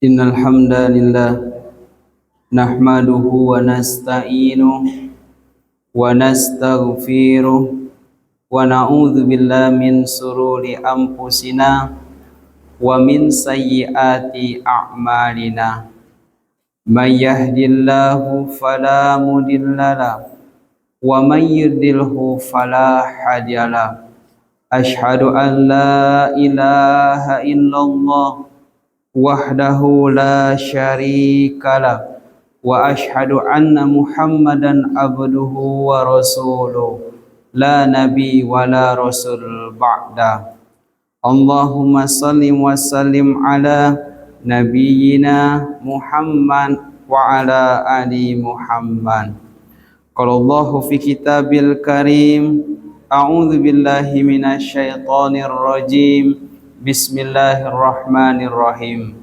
Innal hamdalillah nahmaduhu wa nasta'inuhu wa nastaghfiruh wa na'udzu billahi min sururi anfusina wa min sayyiati a'malina. May yahdihillahu fala mudhillalah wa may yudlilhu fala hadiyalah. Asyhadu an la ilaha illallah wahdahu la syarikalah wa asyhadu anna Muhammadan abduhu wa rasuluh la nabi wa la rasul ba'da. Allahumma sallim wa sallim ala nabiyyina Muhammad wa ala ali Muhammad. Qala Allahu fi kitabil karim, a'udzu billahi minasy syaithanir rajim. Bismillahirrahmanirrahim.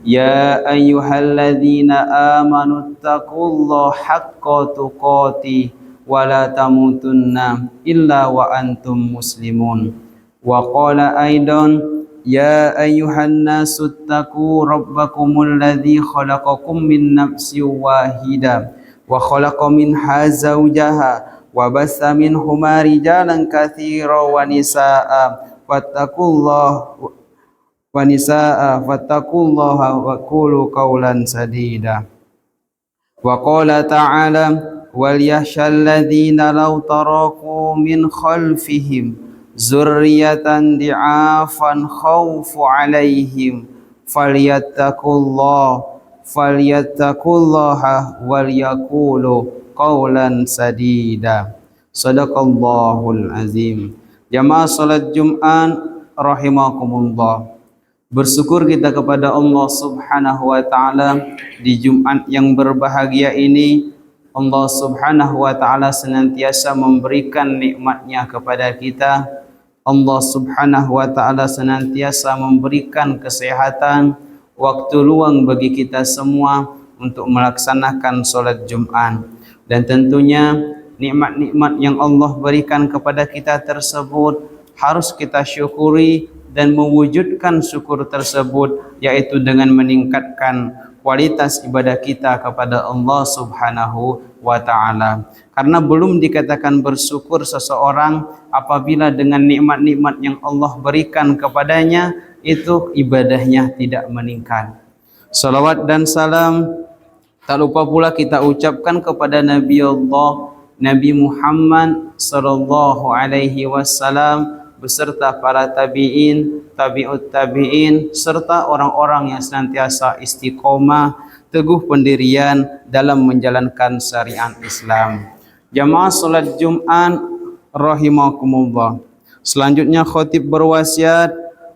Ya ayyuhalladzina amanu taqullaha haqqa tuqatih wa la tamutunna illa wa antum muslimun. Wa qala aidan ya ayyuhan nasu taqu rabbakumul ladzi khalaqakum min nafsin wahidah wa khalaqa minha zawjaha wa bassa minhuma rijalan katsiran wa nisaa'a fattaqullaha wa qulu qawlan sadida. Wa qala ta'ala wal yakhshal ladzina law taraku min khalfihim zurriyatan di'afan khawfu 'alaihim falyattaqullaha wal yaqulu qawlan sadida. Sadaqallahul azim. Jamaah salat Jum'at rahimakumullah. Bersyukur kita kepada Allah Subhanahu wa taala di Jumat yang berbahagia ini. Allah Subhanahu wa taala senantiasa memberikan nikmat-Nya kepada kita. Allah Subhanahu wa taala senantiasa memberikan kesehatan, waktu luang bagi kita semua untuk melaksanakan salat Jumat. Dan tentunya nikmat-nikmat yang Allah berikan kepada kita tersebut harus kita syukuri dan mewujudkan syukur tersebut, yaitu dengan meningkatkan kualitas ibadah kita kepada Allah Subhanahu wa ta'ala. Karena belum dikatakan bersyukur seseorang apabila dengan nikmat-nikmat yang Allah berikan kepadanya itu ibadahnya tidak meningkat. Salawat dan salam tak lupa pula kita ucapkan kepada Nabi Allah Nabi Muhammad sallallahu alaihi wasallam beserta para tabi'in, tabi'ut tabi'in serta orang-orang yang senantiasa istiqomah, teguh pendirian dalam menjalankan syariat Islam. Jamaah salat Jumat rahimakumullah. Selanjutnya khatib berwasiat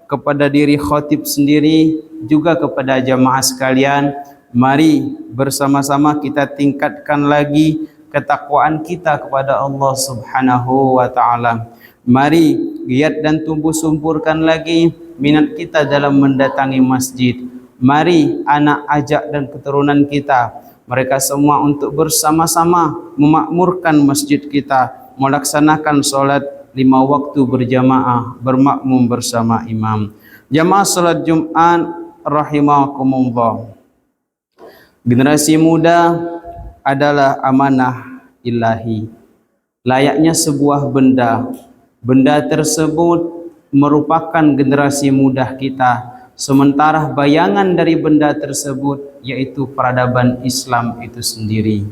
kepada diri khatib sendiri juga kepada jamaah sekalian, mari bersama-sama kita tingkatkan lagi ketakwaan kita kepada Allah Subhanahu wa taala. Mari giat dan tumbuh sumburkan lagi minat kita dalam mendatangi masjid. Mari anak ajak dan keturunan kita, mereka semua untuk bersama-sama memakmurkan masjid kita, melaksanakan salat 5 waktu berjamaah, bermakmum bersama imam. Jamaah salat Jumat rahimakumullah. Generasi muda adalah amanah ilahi. Layaknya sebuah benda. Benda tersebut merupakan generasi muda kita. Sementara bayangan dari benda tersebut yaitu peradaban Islam itu sendiri.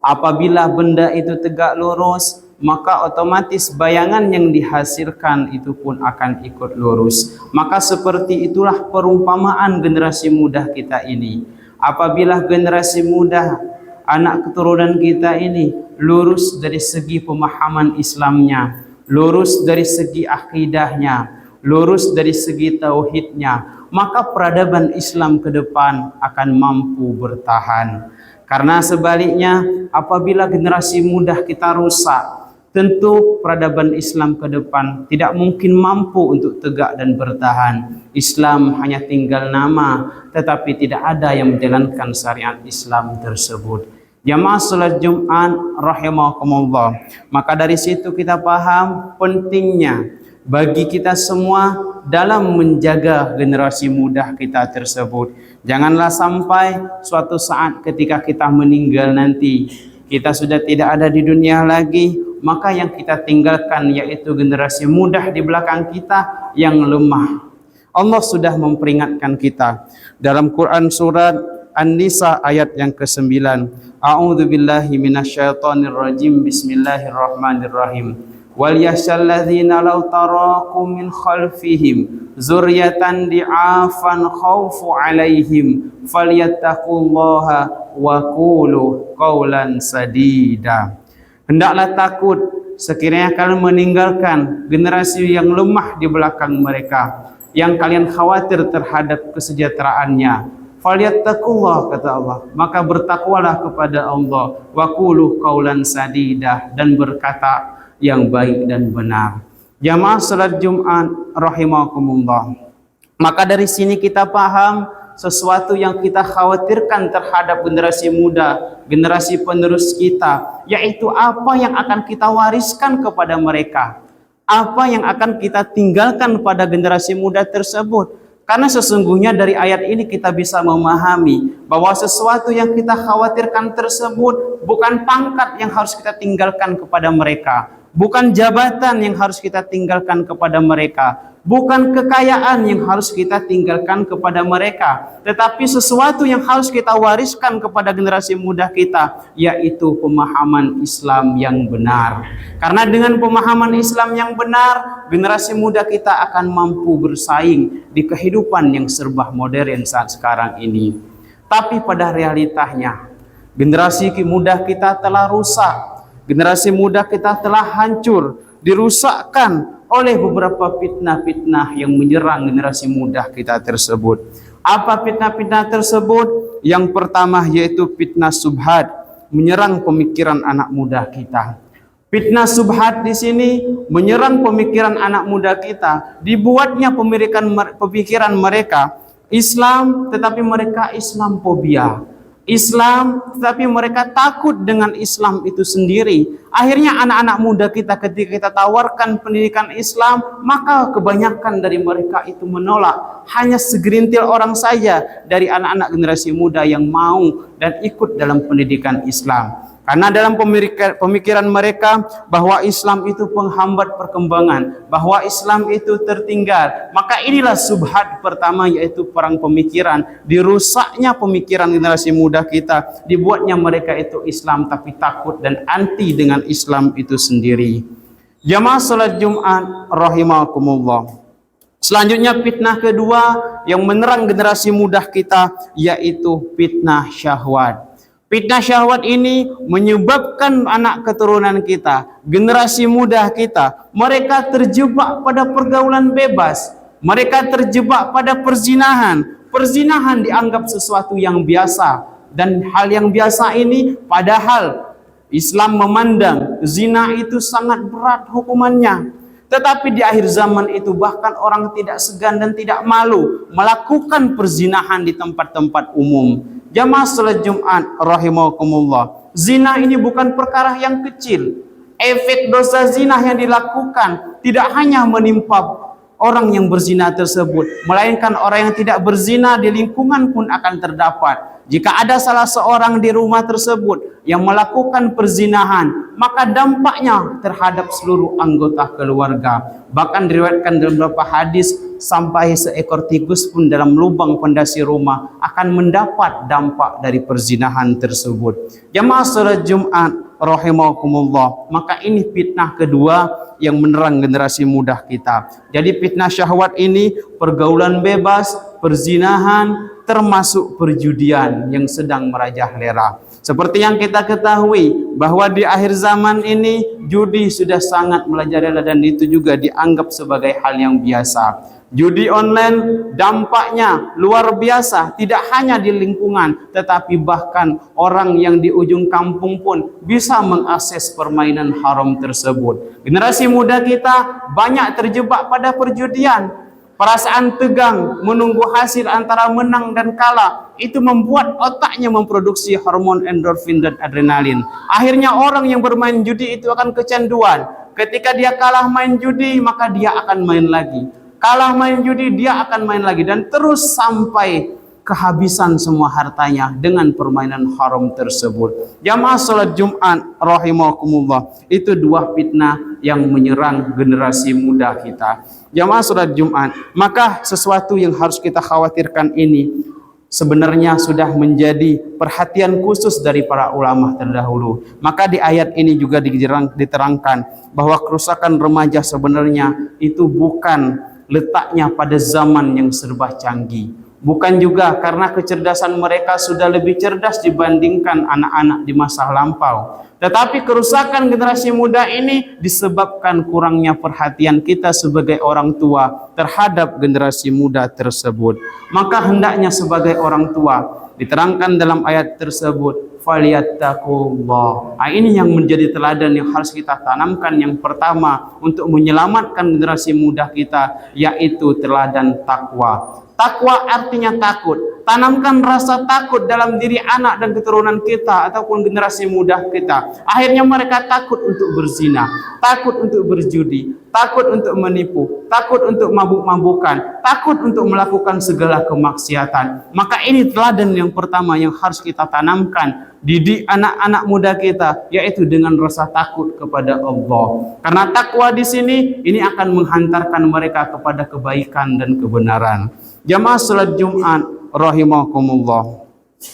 Apabila benda itu tegak lurus, maka otomatis bayangan yang dihasilkan itu pun akan ikut lurus. Maka seperti itulah perumpamaan generasi muda kita ini. Apabila generasi muda, anak keturunan kita ini lurus dari segi pemahaman Islamnya, lurus dari segi akidahnya, lurus dari segi tauhidnya, maka peradaban Islam ke depan akan mampu bertahan. Karena sebaliknya, apabila generasi muda kita rusak, tentu peradaban Islam ke depan tidak mungkin mampu untuk tegak dan bertahan. Islam hanya tinggal nama, tetapi tidak ada yang menjalankan syariat Islam tersebut. Jamaah salat Jumat rahimakumullah. Maka dari situ kita paham pentingnya bagi kita semua dalam menjaga generasi muda kita tersebut. Janganlah sampai suatu saat ketika kita meninggal nanti, kita sudah tidak ada di dunia lagi, maka yang kita tinggalkan yaitu generasi muda di belakang kita yang lemah. Allah sudah memperingatkan kita dalam Quran surat An-Nisa ayat yang ke-9. A'udzubillahi minasyaitonirrajim. Bismillahirrahmanirrahim. Wal yasyalladzina law taraku min khalfihim zurriyatan di'afan khaufu alaihim falyattaqullaha wa qulu qawlan sadida. Hendaklah takut sekiranya kalian meninggalkan generasi yang lemah di belakang mereka, yang kalian khawatir terhadap kesejahteraannya. Falyattaqullah, kata Allah, maka bertakwalah kepada Allah, wa qulu qaulan sadida, dan berkata yang baik dan benar. Jamaah salat Jumat rahimakumullah. Maka dari sini kita paham sesuatu yang kita khawatirkan terhadap generasi muda, generasi penerus kita, yaitu apa yang akan kita wariskan kepada mereka, apa yang akan kita tinggalkan pada generasi muda tersebut. Karena sesungguhnya dari ayat ini kita bisa memahami bahwa sesuatu yang kita khawatirkan tersebut bukan pangkat yang harus kita tinggalkan kepada mereka, bukan jabatan yang harus kita tinggalkan kepada mereka, bukan kekayaan yang harus kita tinggalkan kepada mereka, tetapi sesuatu yang harus kita wariskan kepada generasi muda kita, yaitu pemahaman Islam yang benar. Karena dengan pemahaman Islam yang benar, generasi muda kita akan mampu bersaing di kehidupan yang serba modern saat sekarang ini. Tapi pada realitanya, generasi muda kita telah rusak, generasi muda kita telah hancur, dirusakkan oleh beberapa fitnah-fitnah yang menyerang generasi muda kita tersebut. Apa fitnah-fitnah tersebut? Yang pertama yaitu fitnah subhat, menyerang pemikiran anak muda kita. Fitnah subhat di sini menyerang pemikiran anak muda kita. Dibuatnya pemikiran mereka Islam, tetapi mereka Islamfobia. Islam, tetapi mereka takut dengan Islam itu sendiri. Akhirnya anak-anak muda kita ketika kita tawarkan pendidikan Islam, maka kebanyakan dari mereka itu menolak. Hanya segerintil orang saja dari anak-anak generasi muda yang mau dan ikut dalam pendidikan Islam. Karena dalam pemikiran mereka bahwa Islam itu penghambat perkembangan, bahwa Islam itu tertinggal. Maka inilah subhat pertama, yaitu perang pemikiran. Dirusaknya pemikiran generasi muda kita, dibuatnya mereka itu Islam tapi takut dan anti dengan Islam itu sendiri. Jamaah salat Jumat rahimakumullah. Selanjutnya fitnah kedua yang menyerang generasi muda kita, yaitu fitnah syahwat. Fitnah syahwat ini menyebabkan anak keturunan kita, generasi muda kita, mereka terjebak pada pergaulan bebas. Mereka terjebak pada perzinahan. Perzinahan dianggap sesuatu yang biasa. Dan hal yang biasa ini padahal Islam memandang zina itu sangat berat hukumannya. Tetapi di akhir zaman itu bahkan orang tidak segan dan tidak malu melakukan perzinahan di tempat-tempat umum. Jamaah salat Jumat rahimakumullah. Zina ini bukan perkara yang kecil. Efek dosa zina yang dilakukan tidak hanya menimpa orang yang berzina tersebut, melainkan orang yang tidak berzina di lingkungan pun akan terdapat. Jika ada salah seorang di rumah tersebut yang melakukan perzinahan, maka dampaknya terhadap seluruh anggota keluarga. Bahkan diriwayatkan dalam beberapa hadis, sampai seekor tikus pun dalam lubang pondasi rumah akan mendapat dampak dari perzinahan tersebut. Jamaah salat Jumat rahimakumullah. Maka ini fitnah kedua yang menyerang generasi muda kita. Jadi fitnah syahwat ini pergaulan bebas, perzinahan, termasuk perjudian yang sedang merajalela. Seperti yang kita ketahui bahwa di akhir zaman ini judi sudah sangat merajalela dan itu juga dianggap sebagai hal yang biasa. Judi online dampaknya luar biasa, tidak hanya di lingkungan, tetapi bahkan orang yang di ujung kampung pun bisa mengakses permainan haram tersebut. Generasi muda kita banyak terjebak pada perjudian. perasaan tegang menunggu hasil antara menang dan kalah, itu membuat otaknya memproduksi hormon endorfin dan adrenalin. Akhirnya orang yang bermain judi itu akan kecanduan. Ketika dia kalah main judi, maka dia akan main lagi. Kalah main judi, dia akan main lagi, dan terus sampai kehabisan semua hartanya dengan permainan haram tersebut. Jamaah salat Jumat rahimakumullah, itu dua fitnah yang menyerang generasi muda kita. Jamaah salat Jumat, maka sesuatu yang harus kita khawatirkan ini sebenarnya sudah menjadi perhatian khusus dari para ulama terdahulu. Maka di ayat ini juga diterangkan bahwa kerusakan remaja sebenarnya itu bukan letaknya pada zaman yang serba canggih. Bukan juga karena kecerdasan mereka sudah lebih cerdas dibandingkan anak-anak di masa lampau. Tetapi kerusakan generasi muda ini disebabkan kurangnya perhatian kita sebagai orang tua terhadap generasi muda tersebut. Maka hendaknya sebagai orang tua, diterangkan dalam ayat tersebut, falyattaqullah. Ini yang menjadi teladan yang harus kita tanamkan. Yang pertama untuk menyelamatkan generasi muda kita, yaitu teladan takwa. Takwa artinya takut. Tanamkan rasa takut dalam diri anak dan keturunan kita ataupun generasi muda kita. Akhirnya mereka takut untuk berzina, takut untuk berjudi, takut untuk menipu, takut untuk mabuk-mabukan, takut untuk melakukan segala kemaksiatan. Maka ini teladan yang pertama yang harus kita tanamkan didik anak-anak muda kita, yaitu dengan rasa takut kepada Allah. Karena takwa di sini ini akan menghantarkan mereka kepada kebaikan dan kebenaran. Jamaah salat Jumat rahimakumullah.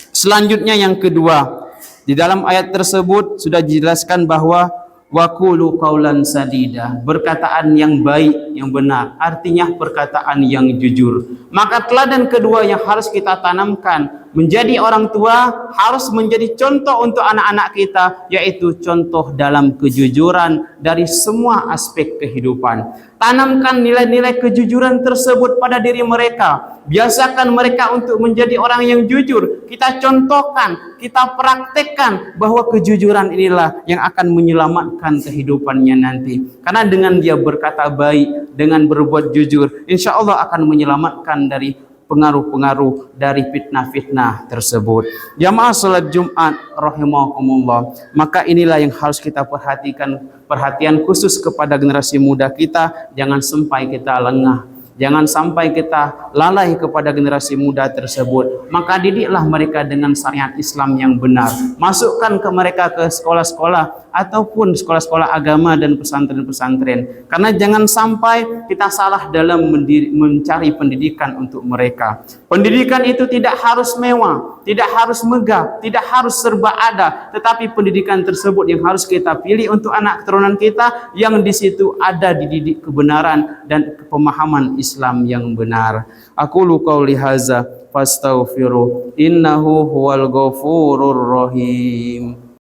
Selanjutnya yang kedua, di dalam ayat tersebut sudah dijelaskan bahwa waqulu qaulan sadida, perkataan yang baik, yang benar, artinya perkataan yang jujur. Maka teladan kedua yang harus kita tanamkan menjadi orang tua, harus menjadi contoh untuk anak-anak kita, yaitu contoh dalam kejujuran dari semua aspek kehidupan. Tanamkan nilai-nilai kejujuran tersebut pada diri mereka. Biasakan mereka untuk menjadi orang yang jujur. Kita contohkan, kita praktekkan bahwa kejujuran inilah yang akan menyelamatkan kehidupannya nanti. Karena dengan dia berkata baik, dengan berbuat jujur, insya Allah akan menyelamatkan dari pengaruh-pengaruh dari fitnah-fitnah tersebut. Jamaah salat Jumat rahimakumullah, maka inilah yang harus kita perhatian khusus kepada generasi muda kita. Jangan sampai kita lengah, jangan sampai kita lalai kepada generasi muda tersebut. Maka didiklah mereka dengan syariat Islam yang benar. Masukkan ke mereka ke sekolah-sekolah ataupun sekolah-sekolah agama dan pesantren-pesantren. Karena jangan sampai kita salah dalam mencari pendidikan untuk mereka. Pendidikan itu tidak harus mewah, tidak harus megah, tidak harus serba ada, tetapi pendidikan tersebut yang harus kita pilih untuk anak keturunan kita, yang di situ ada dididik kebenaran dan pemahaman Islam yang benar. Aqulu qauli hadza fastaghfiru innahu huwal ghafurur rahim.